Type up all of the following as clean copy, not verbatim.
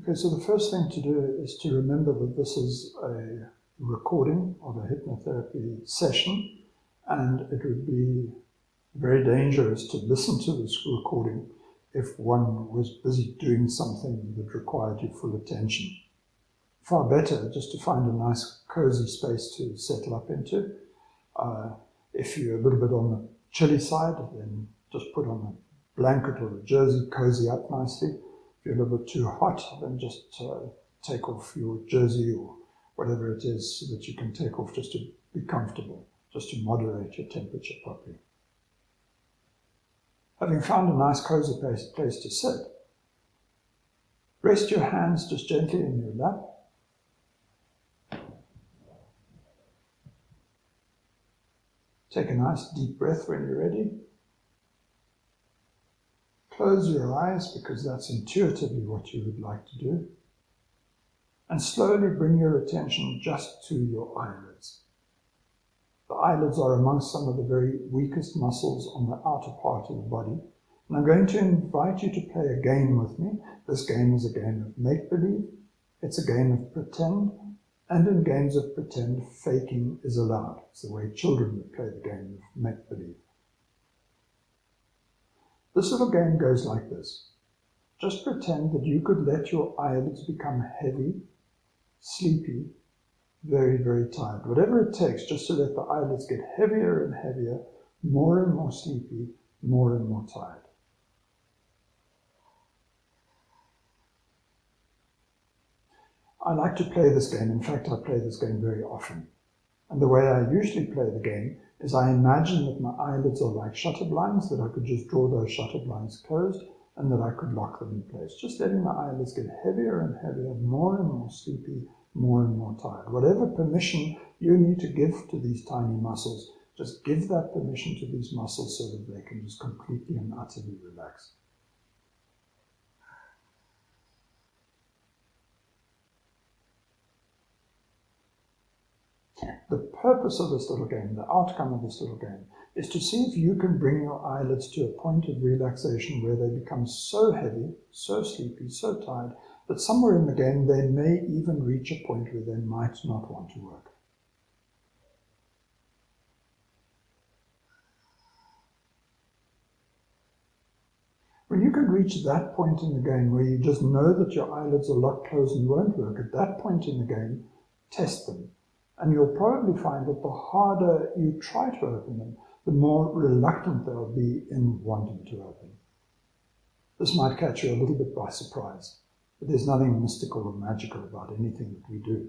Okay, so the first thing to do is to remember that this is a recording of a hypnotherapy session, and it would be very dangerous to listen to this recording if one was busy doing something that required your full attention. Far better just to find a nice cozy space to settle up into. If you're a little bit on the chilly side, then just put on a blanket or a jersey, cozy up nicely. If you're a little bit too hot, then just take off your jersey or whatever it is so that you can take off just to be comfortable, just to moderate your temperature properly. Having found a nice cozy place to sit, rest your hands just gently in your lap. Take a nice deep breath when you're ready. Close your eyes because that's intuitively what you would like to do. And slowly bring your attention just to your eyelids. The eyelids are amongst some of the very weakest muscles on the outer part of the body. And I'm going to invite you to play a game with me. This game is a game of make-believe. It's a game of pretend. And in games of pretend, faking is allowed. It's the way children would play the game of make-believe. This little game goes like this. Just pretend that you could let your eyelids become heavy, sleepy, very, very tired. Whatever it takes just to let the eyelids get heavier and heavier, more and more sleepy, more and more tired. I like to play this game. In fact, I play this game very often. And the way I usually play the game is I imagine that my eyelids are like shutter blinds, that I could just draw those shutter blinds closed and that I could lock them in place. Just letting my eyelids get heavier and heavier, more and more sleepy, more and more tired. Whatever permission you need to give to these tiny muscles, just give that permission to these muscles so that they can just completely and utterly relax. The purpose of this little game, the outcome of this little game, is to see if you can bring your eyelids to a point of relaxation where they become so heavy, so sleepy, so tired, that somewhere in the game they may even reach a point where they might not want to work. When you can reach that point in the game where you just know that your eyelids are locked closed and won't work, at that point in the game, test them. And you'll probably find that the harder you try to open them, the more reluctant they'll be in wanting to open. This might catch you a little bit by surprise, but there's nothing mystical or magical about anything that we do.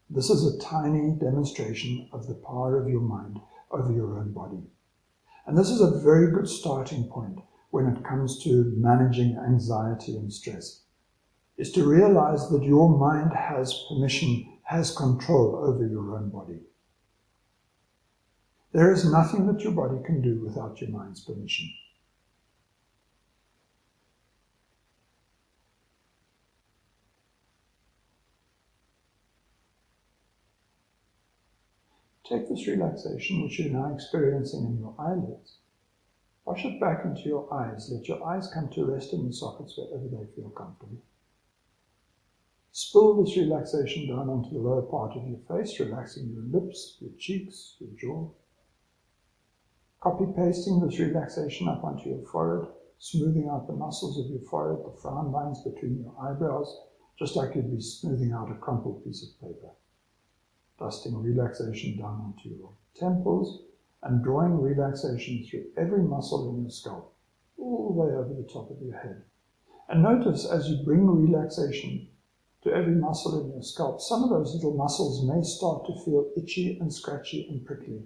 This is a tiny demonstration of the power of your mind over your own body. And this is a very good starting point when it comes to managing anxiety and stress, is to realize that your mind has permission, has control over your own body. There is nothing that your body can do without your mind's permission. Take this relaxation which you're now experiencing in your eyelids, wash it back into your eyes. Let your eyes come to rest in the sockets wherever they feel comfortable. Spill this relaxation down onto the lower part of your face, relaxing your lips, your cheeks, your jaw. Copy-pasting this relaxation up onto your forehead, smoothing out the muscles of your forehead, the frown lines between your eyebrows, just like you'd be smoothing out a crumpled piece of paper. Dusting relaxation down onto your temples and drawing relaxation through every muscle in your scalp, all the way over the top of your head. And notice as you bring relaxation to every muscle in your scalp, some of those little muscles may start to feel itchy and scratchy and prickly.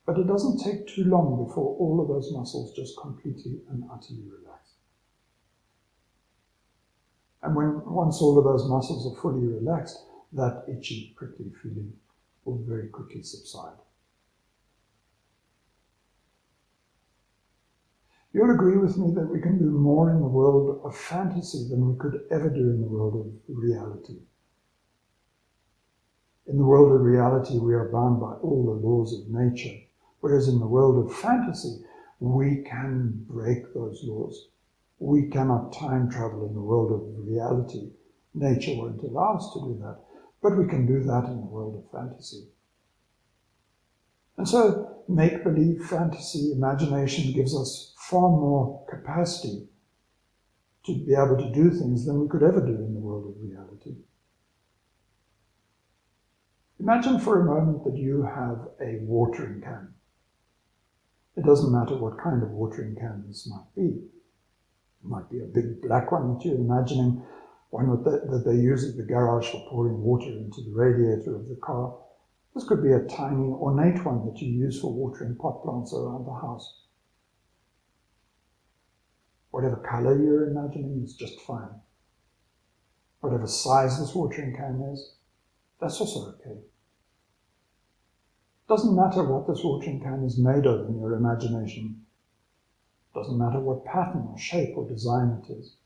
But it doesn't take too long before all of those muscles just completely and utterly relax. And once all of those muscles are fully relaxed, that itchy, prickly feeling will very quickly subside. You'll agree with me that we can do more in the world of fantasy than we could ever do in the world of reality. In the world of reality, we are bound by all the laws of nature, whereas in the world of fantasy, we can break those laws. We cannot time travel in the world of reality. Nature won't allow us to do that, but we can do that in the world of fantasy. And so, make-believe, fantasy, imagination gives us far more capacity to be able to do things than we could ever do in the world of reality. Imagine for a moment that you have a watering can. It doesn't matter what kind of watering can this might be. It might be a big black one that you're imagining, one that they use at the garage for pouring water into the radiator of the car. This could be a tiny, ornate one that you use for watering pot plants around the house. Whatever color you're imagining is just fine. Whatever size this watering can is, that's also okay. Doesn't matter what this watering can is made of in your imagination. Doesn't matter what pattern or shape or design it is.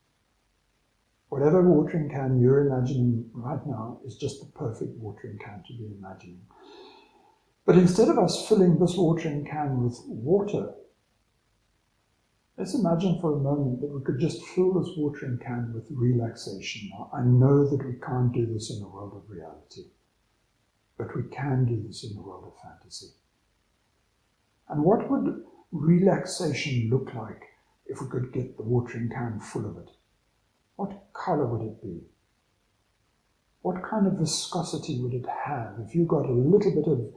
Whatever watering can you're imagining right now is just the perfect watering can to be imagining. But instead of us filling this watering can with water, let's imagine for a moment that we could just fill this watering can with relaxation. Now, I know that we can't do this in the world of reality, but we can do this in the world of fantasy. And what would relaxation look like if we could get the watering can full of it? What color would it be? What kind of viscosity would it have if you got a little bit of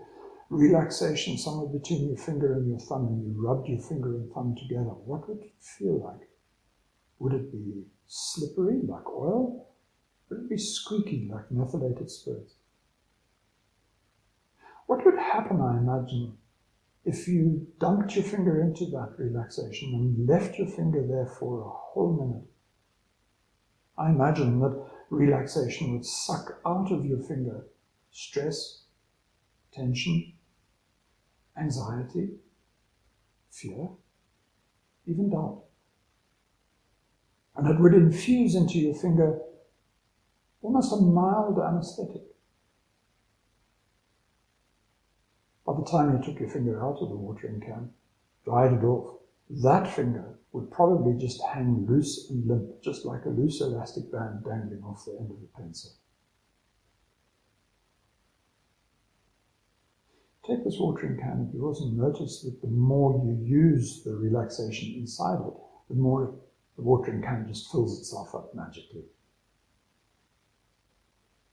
relaxation somewhere between your finger and your thumb and you rubbed your finger and thumb together? What would it feel like? Would it be slippery like oil? Would it be squeaky like methylated spirits? What would happen, I imagine, if you dumped your finger into that relaxation and left your finger there for a whole minute? I imagine that relaxation would suck out of your finger stress, tension, anxiety, fear, even doubt. And it would infuse into your finger almost a mild anesthetic. By the time you took your finger out of the watering can, dried it off, that finger would probably just hang loose and limp, just like a loose elastic band dangling off the end of a pencil. Take this watering can of yours and notice that the more you use the relaxation inside it, the more the watering can just fills itself up magically.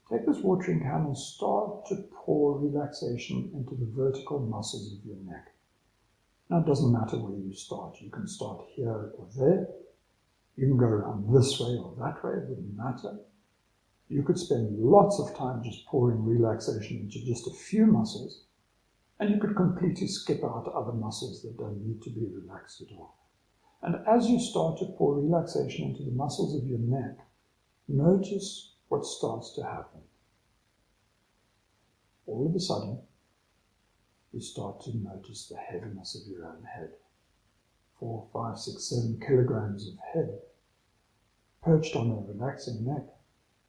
Take this watering can and start to pour relaxation into the vertical muscles of your neck. Now, it doesn't matter where you start. You can start here or there. You can go around this way or that way. It wouldn't matter. You could spend lots of time just pouring relaxation into just a few muscles, and you could completely skip out other muscles that don't need to be relaxed at all. And as you start to pour relaxation into the muscles of your neck, notice what starts to happen. All of a sudden, you start to notice the heaviness of your own head. 4, 5, 6, 7 kilograms of head perched on a relaxing neck.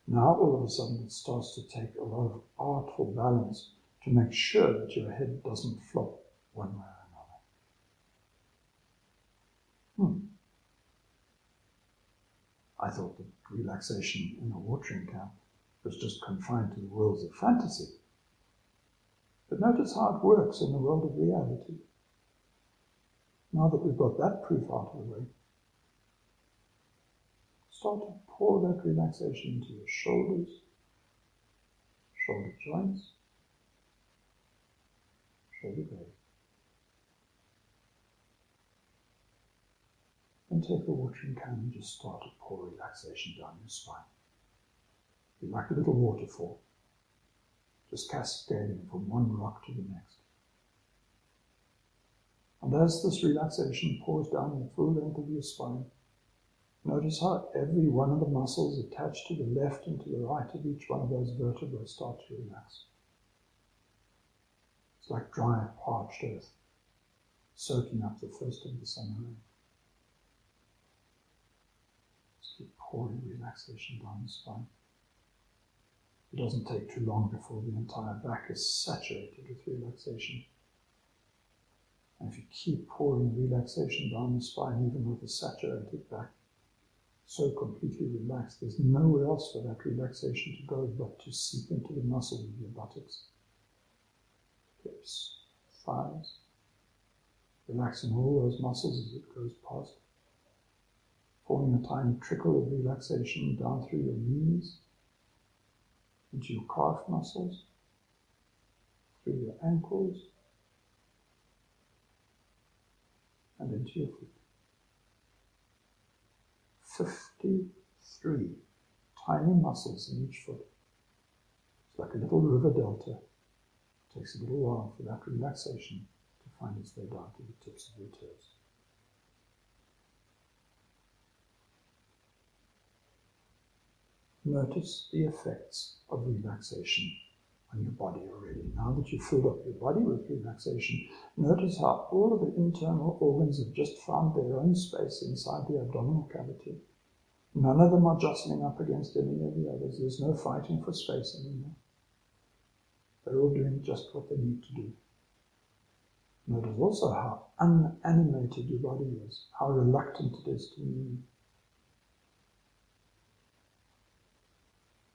Now all of a sudden it starts to take a lot of artful balance to make sure that your head doesn't flop one way or another. I thought that relaxation in a watering can was just confined to the worlds of fantasy. But notice how it works in the world of reality. Now that we've got that proof out of the way, start to pour that relaxation into your shoulders, shoulder joints, shoulder blades. Then take the watering can and just start to pour relaxation down your spine. Be like a little waterfall, just cascading from one rock to the next. And as this relaxation pours down the full length of your spine, notice how every one of the muscles attached to the left and to the right of each one of those vertebrae start to relax. It's like dry, parched earth, soaking up the first of the summer rain. Just keep pouring relaxation down the spine. It doesn't take too long before the entire back is saturated with relaxation. And if you keep pouring relaxation down the spine, even with a saturated back, so completely relaxed, there's nowhere else for that relaxation to go but to seep into the muscles of your buttocks, hips, thighs, relaxing all those muscles as it goes past, forming a tiny trickle of relaxation down through your knees, into your calf muscles, through your ankles, and into your feet. 53 tiny muscles in each foot. It's like a little river delta. It takes a little while for that relaxation to find its way down to the tips of your toes. Notice the effects of relaxation on your body already. Now that you've filled up your body with relaxation, notice how all of the internal organs have just found their own space inside the abdominal cavity. None of them are jostling up against any of the others. There's no fighting for space anymore. They're all doing just what they need to do. Notice also how unanimated your body is, how reluctant it is to move.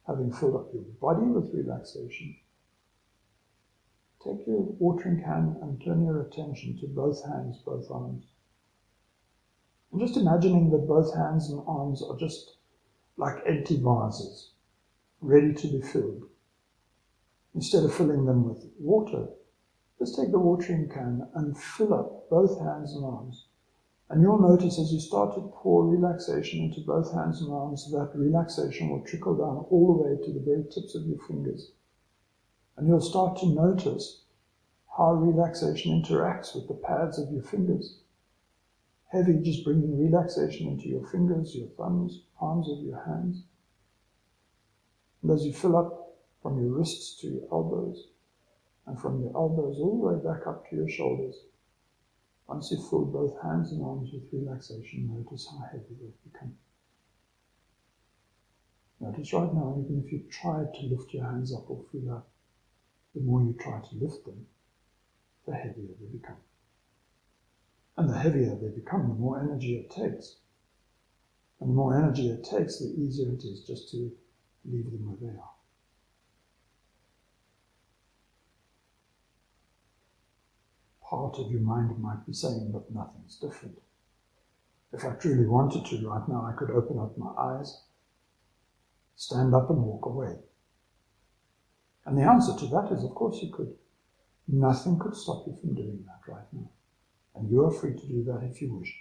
Having filled up your body with relaxation, take your watering can and turn your attention to both hands, both arms. And just imagining that both hands and arms are just like empty vases, ready to be filled. Instead of filling them with water, just take the watering can and fill up both hands and arms. And you'll notice as you start to pour relaxation into both hands and arms, that relaxation will trickle down all the way to the very tips of your fingers. And you'll start to notice how relaxation interacts with the pads of your fingers. Heavy, just bringing relaxation into your fingers, your thumbs, palms of your hands. And as you fill up from your wrists to your elbows, and from your elbows all the way back up to your shoulders, once you've filled both hands and arms with relaxation, notice how heavy they've become. Notice right now, even if you tried to lift your hands up or feel up, the more you try to lift them, the heavier they become. And the heavier they become, the more energy it takes. And the more energy it takes, the easier it is just to leave them where they are. Part of your mind might be saying, but nothing's different. If I truly wanted to right now, I could open up my eyes, stand up and walk away. And the answer to that is, of course you could. Nothing could stop you from doing that right now. And you are free to do that if you wish.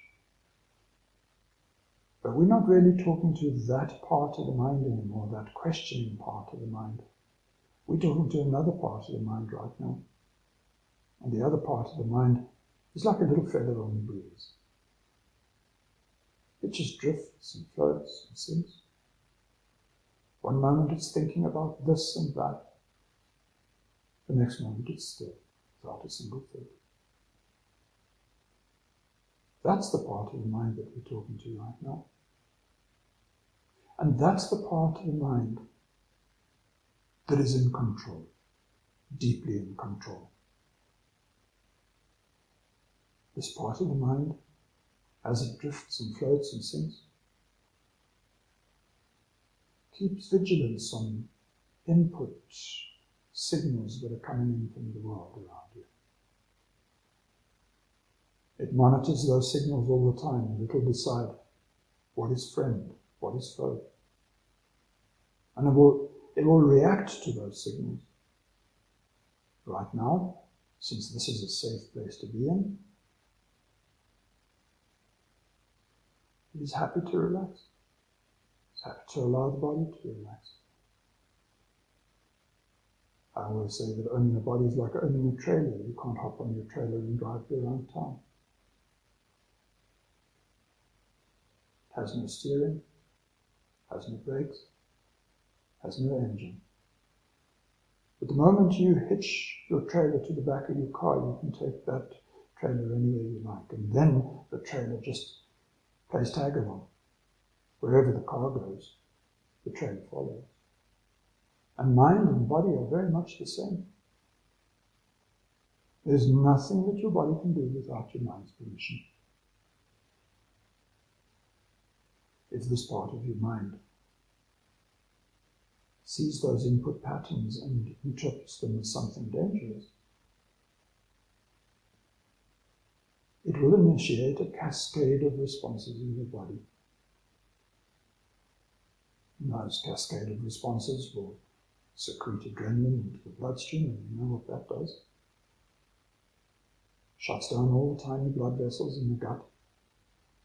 But we're not really talking to that part of the mind anymore, that questioning part of the mind. We're talking to another part of the mind right now. And the other part of the mind is like a little feather on the breeze. It just drifts and floats and sinks. One moment it's thinking about this and that. The next moment it's still, without a single thought. That's the part of the mind that we're talking to right now. And that's the part of the mind that is in control, deeply in control. This part of the mind, as it drifts and floats and sinks, keeps vigilance on input signals that are coming in from the world around you. It monitors those signals all the time, and it'll decide what is friend, what is foe. And it will react to those signals. Right now, since this is a safe place to be in, it is happy to relax. It's happy to allow the body to relax. I always say that owning a body is like owning a trailer. You can't hop on your trailer and drive around town. It has no steering, has no brakes, has no engine. But the moment you hitch your trailer to the back of your car, you can take that trailer anywhere you like. And then the trailer just plays tag along. Wherever the car goes, the trailer follows. And mind and body are very much the same. There's nothing that your body can do without your mind's permission. if this part of your mind sees those input patterns and interprets them as something dangerous. It will initiate a cascade of responses in your body. And those cascade of responses will secrete adrenaline into the bloodstream, and you know what that does. Shuts down all the tiny blood vessels in the gut,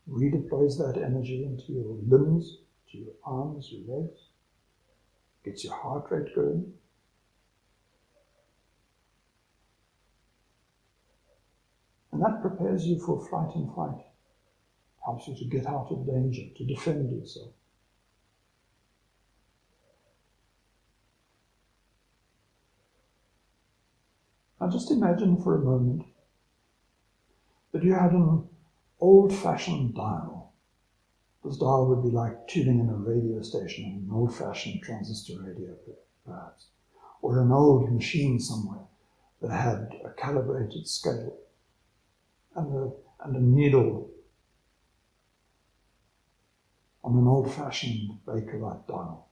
redeploys that energy into your limbs, to your arms, your legs, gets your heart rate going. And that prepares you for flight and fight. Helps you to get out of danger, to defend yourself. Now just imagine for a moment that you had an old-fashioned dial. This dial would be like tuning in a radio station, an old-fashioned transistor radio, perhaps, or an old machine somewhere that had a calibrated scale and a needle on an old-fashioned Bakelite dial.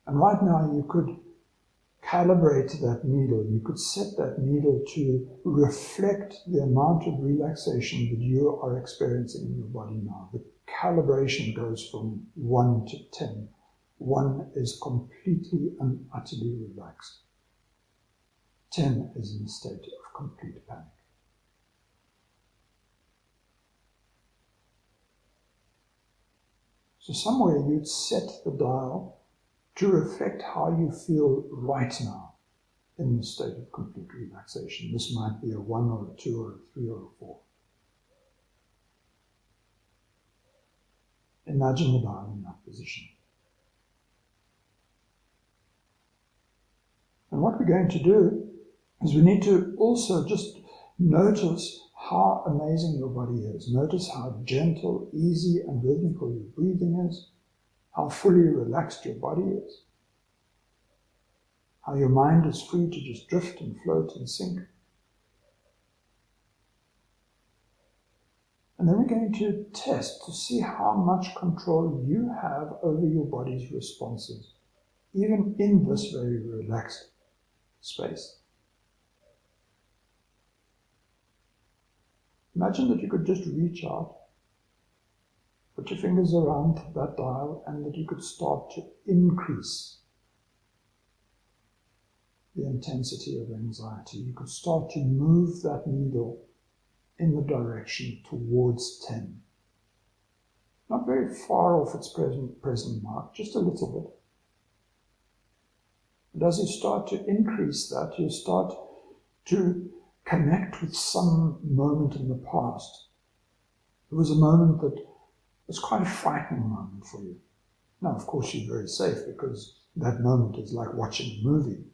And right now you could calibrate that needle, you could set that needle to reflect the amount of relaxation that you are experiencing in your body now. The calibration goes from 1 to 10. 1 is completely and utterly relaxed. 10 is in a state of complete panic. So somewhere you'd set the dial to reflect how you feel right now in the state of complete relaxation. This might be a 1 or a 2 or a 3 or a 4. Imagine the dial in that position. And what we're going to do is we need to also just notice how amazing your body is. Notice how gentle, easy, and rhythmical your breathing is. How fully relaxed your body is, how your mind is free to just drift and float and sink. And then we're going to test to see how much control you have over your body's responses, even in this very relaxed space. Imagine that you could just reach out, put your fingers around that dial, and that you could start to increase the intensity of anxiety. You could start to move that needle in the direction towards 10. Not very far off its present mark, just a little bit. And as you start to increase that, you start to connect with some moment in the past. It was a moment that was quite a frightening moment for you. Now, of course, you're very safe because that moment is like watching a movie.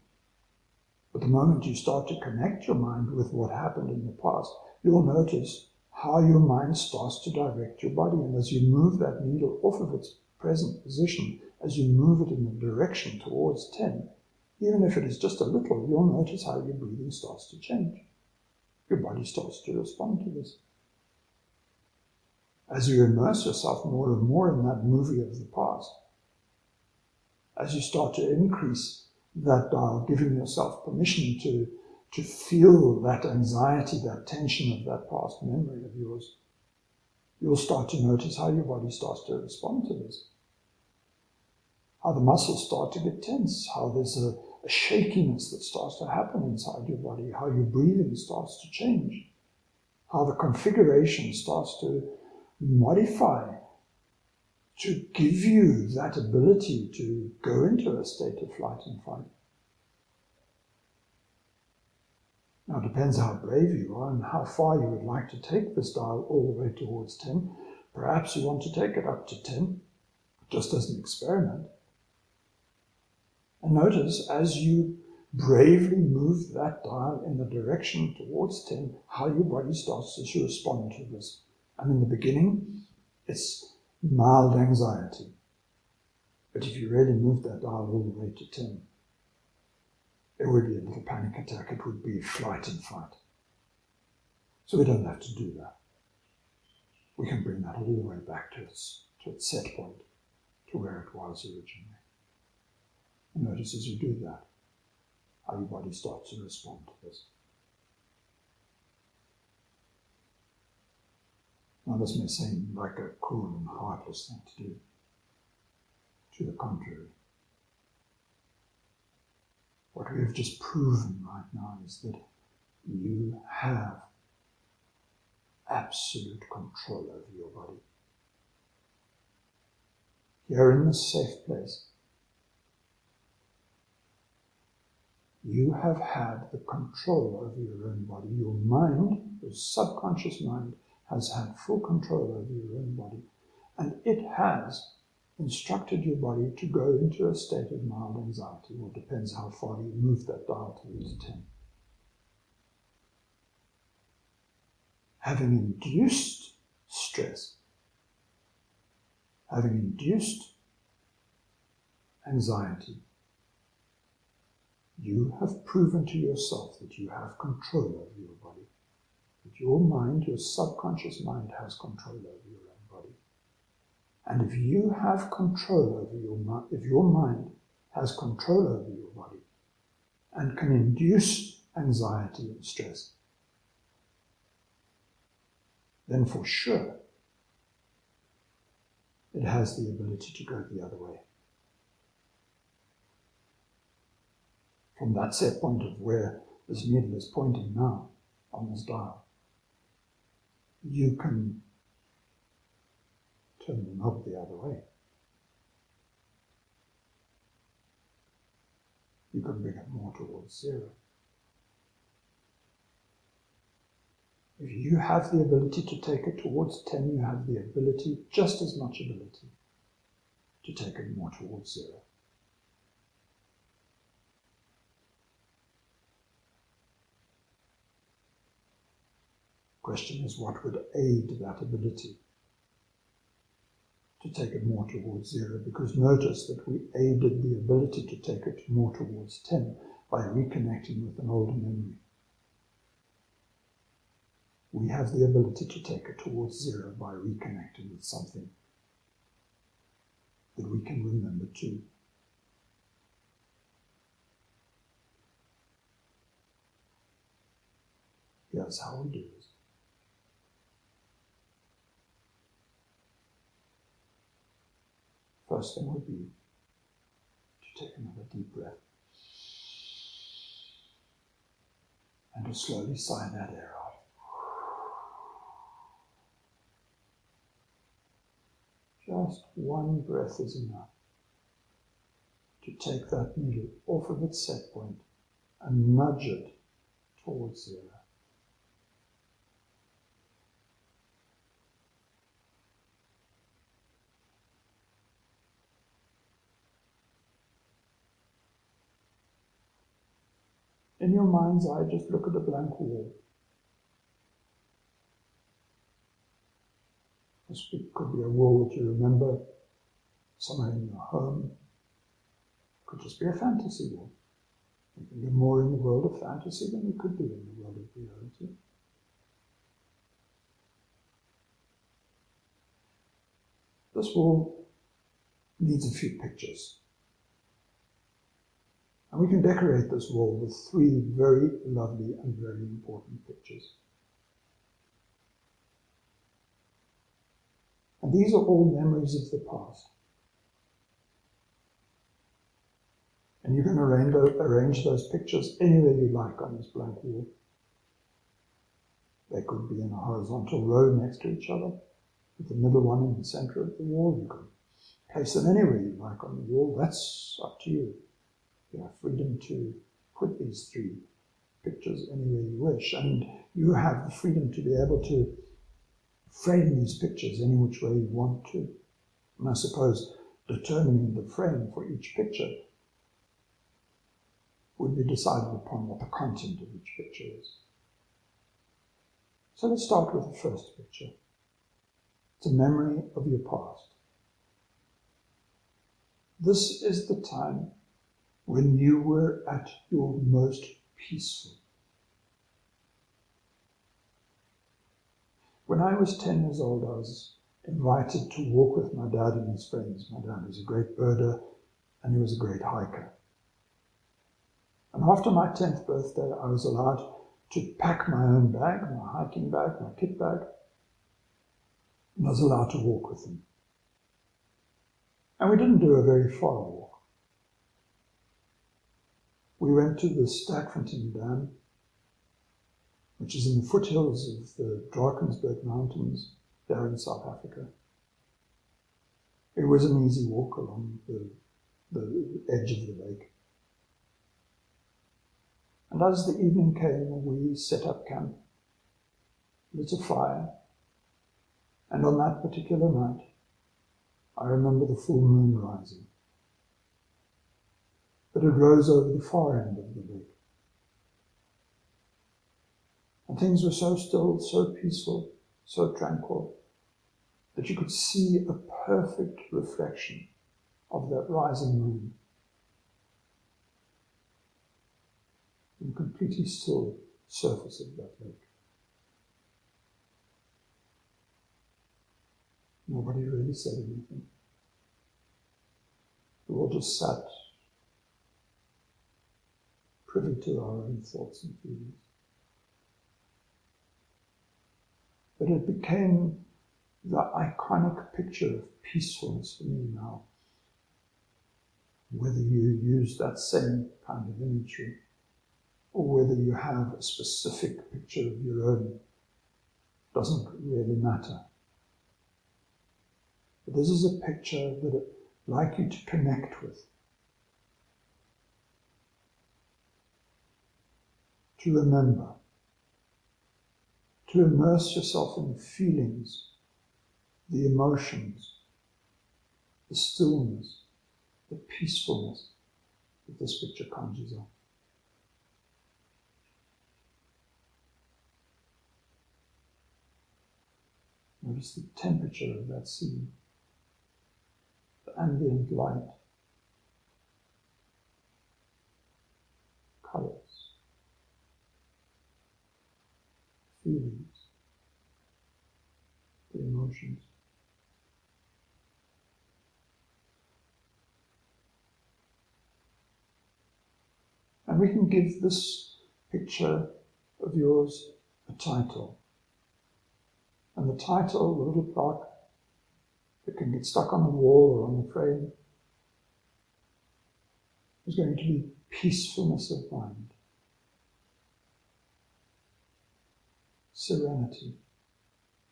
But the moment you start to connect your mind with what happened in the past, you'll notice how your mind starts to direct your body. And as you move that needle off of its present position, as you move it in the direction towards 10, even if it is just a little, you'll notice how your breathing starts to change. Your body starts to respond to this. As you immerse yourself more and more in that movie of the past, as you start to increase that dial, giving yourself permission to feel that anxiety, that tension of that past memory of yours, you'll start to notice how your body starts to respond to this. How the muscles start to get tense, how there's a shakiness that starts to happen inside your body, how your breathing starts to change, how the configuration starts to modify to give you that ability to go into a state of flight and fight. Now, it depends how brave you are and how far you would like to take this dial all the way towards 10. Perhaps you want to take it up to 10, just as an experiment. And notice, as you bravely move that dial in the direction towards 10, how your body starts to respond to this. And in the beginning, it's mild anxiety. But if you really move that dial all the way to 10, it would be a little panic attack. It would be flight and fight. So we don't have to do that. we can bring that all the way back to its set point, to where it was originally. And notice as you do that, how your body starts to respond to this. Now this may seem like a cruel and heartless thing to do. To the contrary. What we have just proven right now is that you have absolute control over your body. Here in this safe place, you have had the control over your own body. Your mind, your subconscious mind, has had full control over your own body, and it has instructed your body to go into a state of mild anxiety, or depends how far you move that dial towards 10. Having induced stress, having induced anxiety, you have proven to yourself that you have control over your body, that your mind, your subconscious mind, has control over your own body. And if you have control over your mind, if your mind has control over your body and can induce anxiety and stress, then for sure it has the ability to go the other way. From that set point of where this needle is pointing now on this dial, you can turn the knob the other way. You can bring it more towards 0. If you have the ability to take it towards 10, you have the ability, just as much ability, to take it more towards 0. Question is, what would aid that ability to take it more towards 0? Because notice that we aided the ability to take it more towards 10 by reconnecting with an older memory. We have the ability to take it towards 0 by reconnecting with something that we can remember too. Here's how we do this. First thing would be to take another deep breath and to slowly sigh that air out. Just one breath is enough to take that needle off of its set point and nudge it towards 0. In your mind's eye, just look at a blank wall. This could be a wall that you remember somewhere in your home. It could just be a fantasy wall. You can be more in the world of fantasy than you could be in the world of reality. This wall needs a few pictures. And we can decorate this wall with 3 very lovely and very important pictures. And these are all memories of the past. And you can arrange those pictures anywhere you like on this blank wall. They could be in a horizontal row next to each other, with the middle one in the center of the wall. You can place them anywhere you like on the wall. That's up to you. You have freedom to put these 3 pictures anywhere you wish, and you have the freedom to be able to frame these pictures any which way you want to. And I suppose determining the frame for each picture would be decided upon what the content of each picture is. So let's start with the first picture. It's a memory of your past. This is the time when you were at your most peaceful. When I was 10 years old, I was invited to walk with my dad and his friends. My dad was a great birder and he was a great hiker. And after my 10th birthday, I was allowed to pack my own bag, my hiking bag, my kit bag, and I was allowed to walk with them. And we didn't do a very far walk. We went to the Sterkfontein Dam, which is in the foothills of the Drakensberg Mountains there in South Africa. It was an easy walk along the edge of the lake. And as the evening came, we set up camp, lit a fire, and on that particular night, I remember the full moon rising. But it rose over the far end of the lake. And things were so still, so peaceful, so tranquil, that you could see a perfect reflection of that rising moon in the completely still surface of that lake. Nobody really said anything. We all just sat, privy to our own thoughts and feelings. But it became the iconic picture of peacefulness for me now. Whether you use that same kind of imagery, or whether you have a specific picture of your own, doesn't really matter. But this is a picture that I'd like you to connect with, to remember, to immerse yourself in the feelings, the emotions, the stillness, the peacefulness that this picture conjures up. Notice the temperature of that scene, the ambient light, colors, feelings, the emotions. And we can give this picture of yours a title. And the title, the little plaque, that can get stuck on the wall or on the frame, is going to be peacefulness of mind, serenity.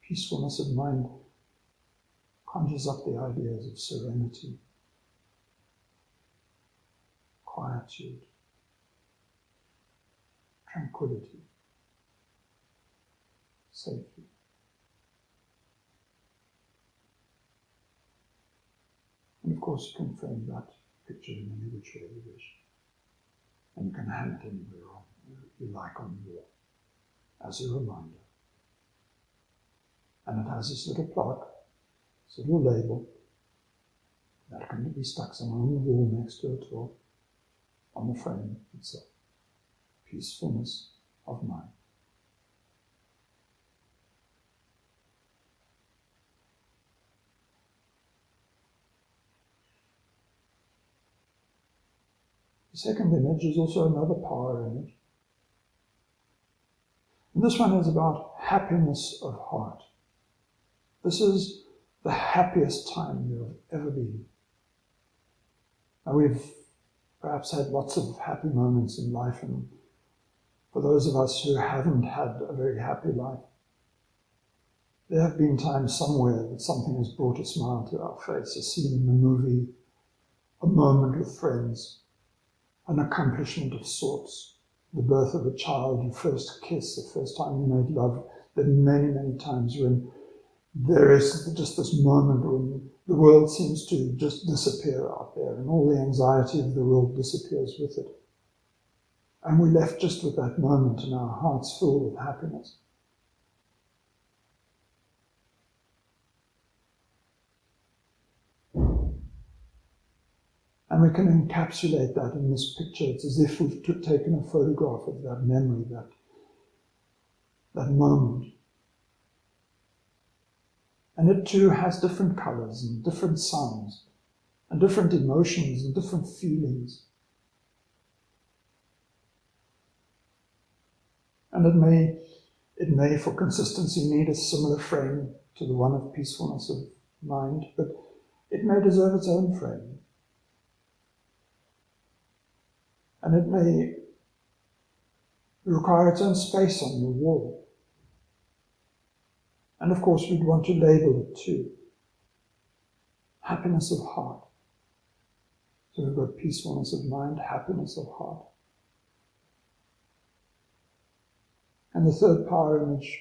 Peacefulness of mind conjures up the ideas of serenity, quietude, tranquility, safety. And of course you can frame that picture in any which way you wish. And you can hang it anywhere you like on the wall as a reminder. And it has this little plaque, this little label, that can be stuck somewhere on the wall next to it or on the frame itself. Peacefulness of mind. The second image is also another power image. And this one is about happiness of heart. This is the happiest time you have ever been. Now we've perhaps had lots of happy moments in life, and for those of us who haven't had a very happy life, there have been times somewhere that something has brought a smile to our face, a scene in a movie, a moment with friends, an accomplishment of sorts, the birth of a child, your first kiss, the first time you made love. There are many, many times when there is just this moment when the world seems to just disappear out there and all the anxiety of the world disappears with it. And we're left just with that moment and our hearts filled with happiness. And we can encapsulate that in this picture. It's as if we've taken a photograph of that memory, that moment. And it too has different colors and different sounds and different emotions and different feelings. And it may, for consistency, need a similar frame to the one of peacefulness of mind, but it may deserve its own frame. And it may require its own space on your wall. And of course, we'd want to label it too. Happiness of heart. So we've got peacefulness of mind, happiness of heart. And the third power image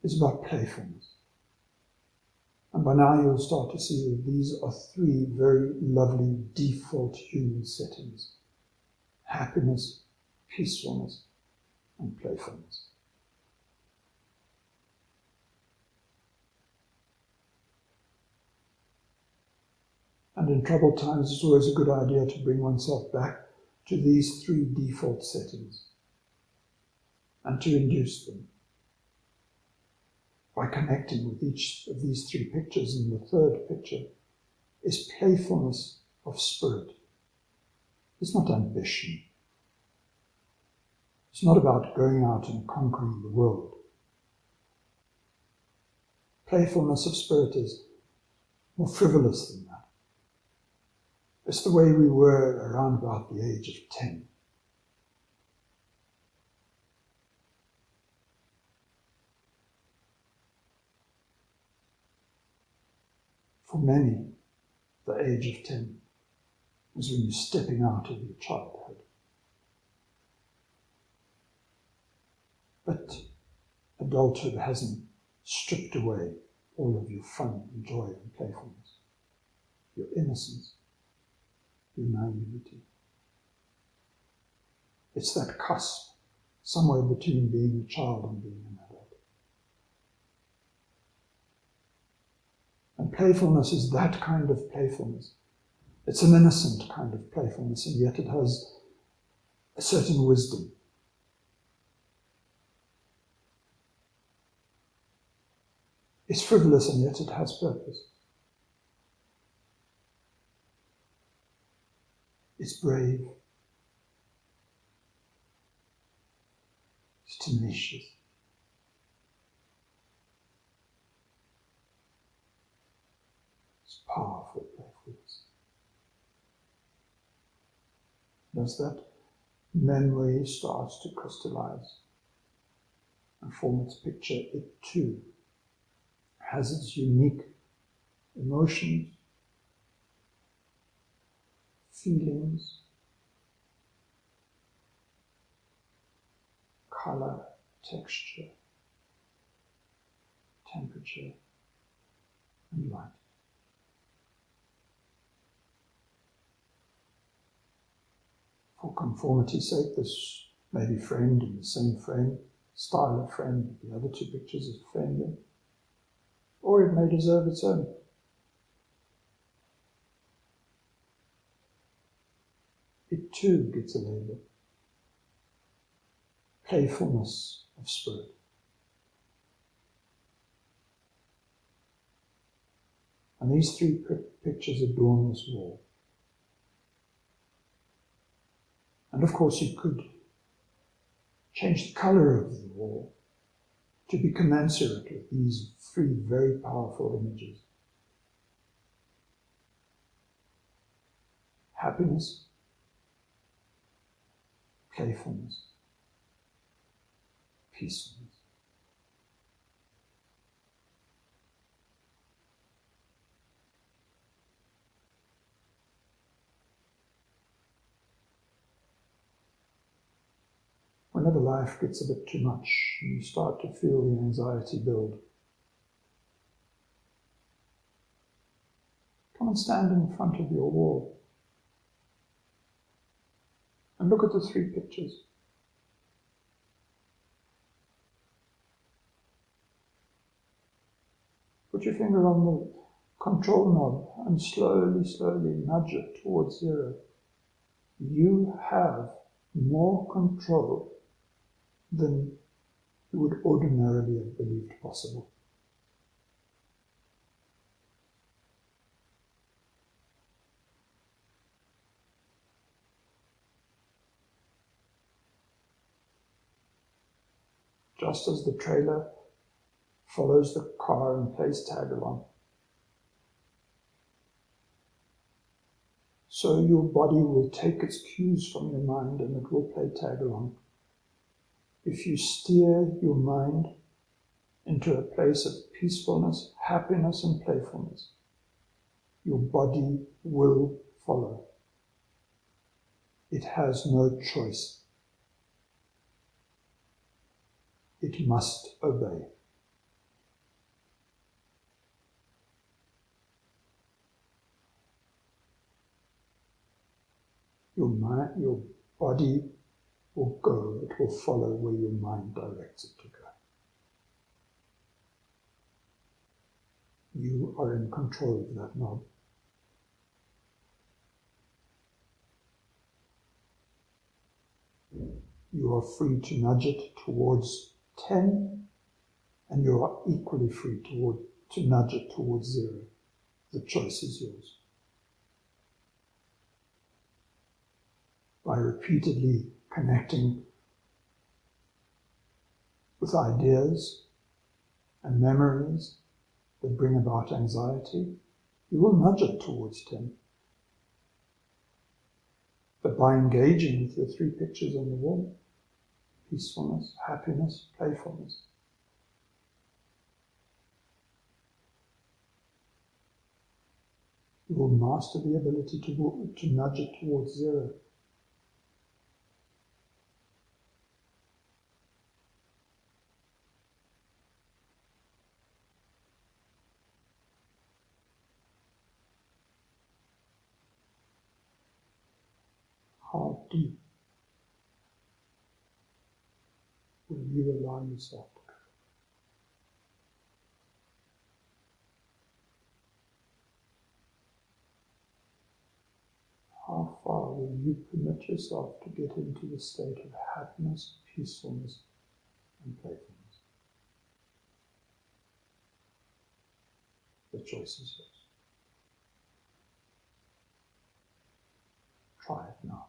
is about playfulness. And by now you'll start to see that these are three very lovely default human settings. Happiness, peacefulness, and playfulness. And in troubled times, it's always a good idea to bring oneself back to these three default settings and to induce them by connecting with each of these three pictures. And the third picture is playfulness of spirit. It's not ambition. It's not about going out and conquering the world. Playfulness of spirit is more frivolous than that. It's the way we were around about the age of 10. For many, the age of 10 is when you're stepping out of your childhood. But adulthood hasn't stripped away all of your fun and joy and playfulness, your innocence, your naivety. It's that cusp, somewhere between being a child and being an adult. And playfulness is that kind of playfulness. It's an innocent kind of playfulness, and yet it has a certain wisdom. It's frivolous, and yet it has purpose. It's brave. It's tenacious. It's powerful playfulness. As that memory starts to crystallize and form its picture, it too has its unique emotions, feelings, color, texture, temperature, and light. For conformity's sake, this may be framed in the same frame, style of frame that the other two pictures are framed in, or it may deserve its own. It too gets a label. Playfulness of spirit. And these three pictures adorn this wall. And of course you could change the color of the wall to be commensurate with these three very powerful images. Happiness, playfulness, peacefulness. Whenever life gets a bit too much and you start to feel the anxiety build, come and stand in front of your wall and look at the three pictures. Put your finger on the control knob and slowly, slowly nudge it towards zero. You have more control than you would ordinarily have believed possible. Just as the trailer follows the car and plays tag along, so your body will take its cues from your mind and it will play tag along. If you steer your mind into a place of peacefulness, happiness, and playfulness, your body will follow. It has no choice. It must obey. Your body will go, it will follow where your mind directs it to go. You are in control of that knob. You are free to nudge it towards 10, and you are equally free to nudge it towards 0. The choice is yours. By repeatedly connecting with ideas and memories that bring about anxiety, you will nudge it towards 10. But by engaging with your 3 pictures on the wall, peacefulness, happiness, playfulness, you will master the ability to nudge it towards 0. How deep will you allow yourself to go? How far will you permit yourself to get into the state of happiness, peacefulness, and playfulness? The choice is yours. Try it now.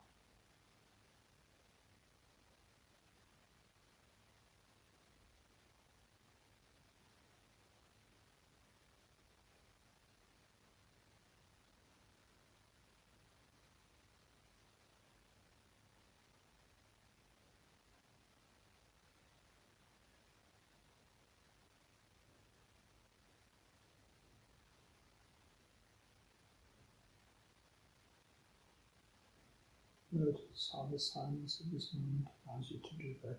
Notice how the silence of this moment allows you to do that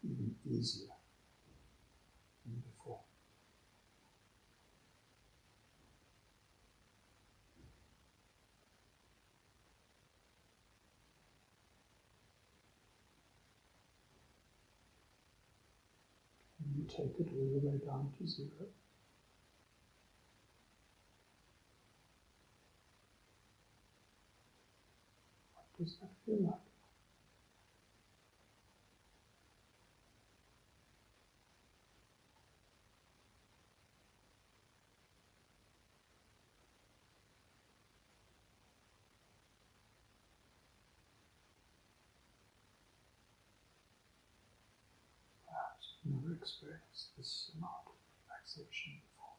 even easier than before. Can you take it all the way down to 0? What does that feel like? Perhaps you've never experienced this amount of relaxation before.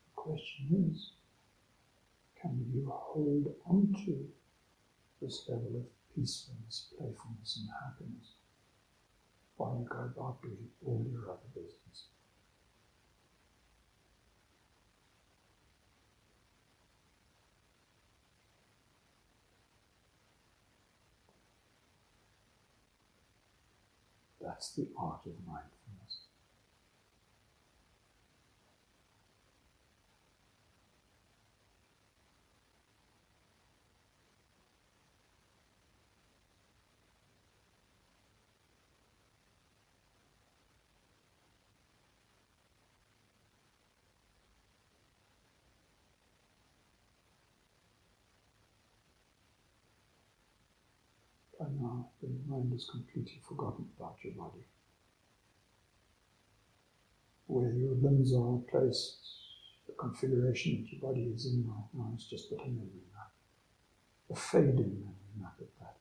The question is, can you hold on to this level of peacefulness, playfulness, and happiness while you go about doing all your other business? That's the art of mindfulness. by now, the mind is completely forgotten about your body. Where your limbs are placed, the configuration that your body is in right now is just but a memory map. A fading memory map at that.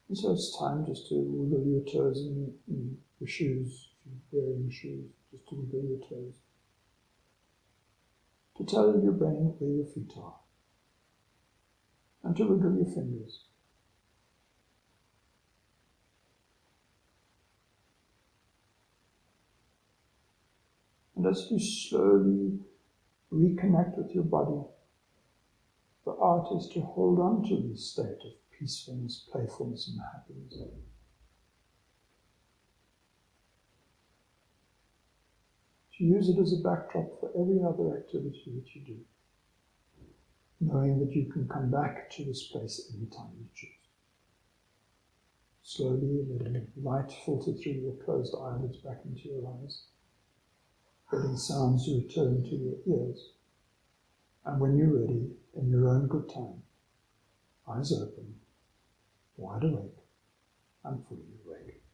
And so it's time just to wiggle your toes in your shoes, if you're wearing shoes, just to wiggle your toes. To tell your brain where your feet are. And to wiggle your fingers. And as you slowly reconnect with your body, the art is to hold on to this state of peacefulness, playfulness, and happiness. To use it as a backdrop for every other activity that you do, knowing that you can come back to this place anytime you choose. Slowly letting light filter through your closed eyelids back into your eyes, letting sounds return to your ears, and when you're ready, in your own good time, eyes open, wide awake, and fully awake.